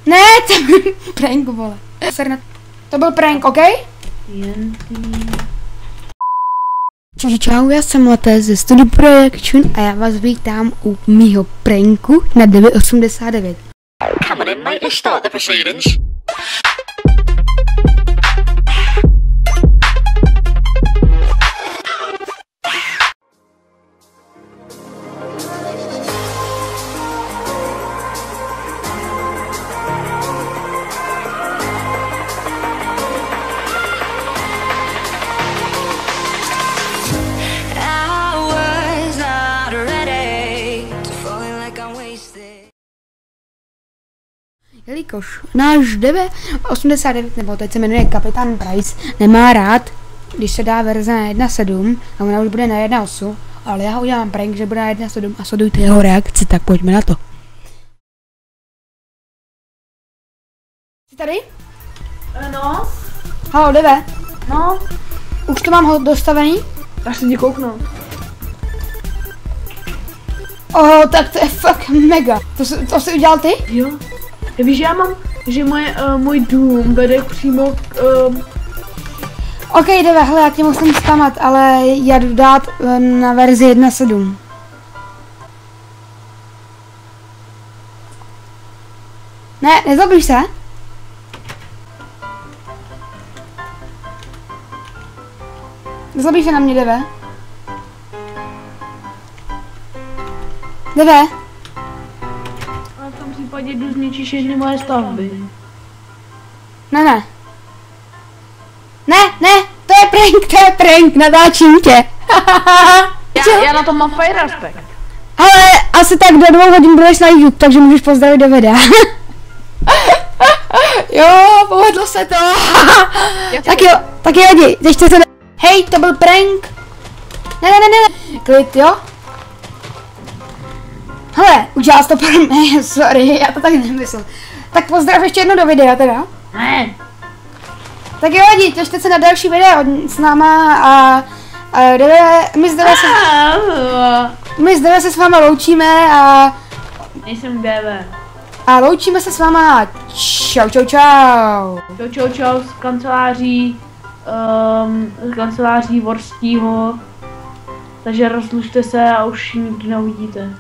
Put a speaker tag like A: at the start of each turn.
A: Ne, to byl prank, vole. To byl prank, OK? Čau, já jsem Lete ze Studio Production a já vás vítám u mýho pranku na 989.
B: Come on in, mate, let's start the proceedings.
A: Jelikož náš 989, nebo teď se jmenuje Kapitán Price, nemá rád, když se dá verze na 1.7 a ona už bude na 1.8, ale já ho udělám prank, že bude na 1.7 a sledujte jeho reakci, tak pojďme na to. Jsi tady?
C: No.
A: Halo, Deve?
C: No.
A: Už to mám dostavený?
C: Až se tě kouknout.
A: Tak to je fakt mega. To jsi udělal ty?
C: Jo. Víš, já mám, že můj dům vede přímo k...
A: OK, Deve, hele, já tě musím zklamat, ale já jdu dát na verzi 1.7. Ne, nezabij se. Nezabij se na mě, Deve. Deve.
C: Ale v tom případě jdu zničíš jedny moje stavby.
A: Ne, to je prank, natáčím tě.
C: Já na to mám fire respekt.
A: Ale asi tak do 2 hodin budeš na YouTube, takže můžeš pozdravit do videa. Jo, povedlo se to. Tak jo, lidi, ještě se... Hej, to byl prank. Ne. Klid, jo? Hele, udělal jsi to pro mě, sorry, já to tak nemyslel. Tak pozdrav ještě jednou do videa teda.
C: Ne.
A: Tak jo, lidi, těšte se na další video s náma a my z Deve se s váma loučíme a...
C: Nejsem Deve.
A: A loučíme se s váma. Čau.
C: Čau z kanceláří Vorstího. Takže rozlučte se a už nikdy neuvidíte.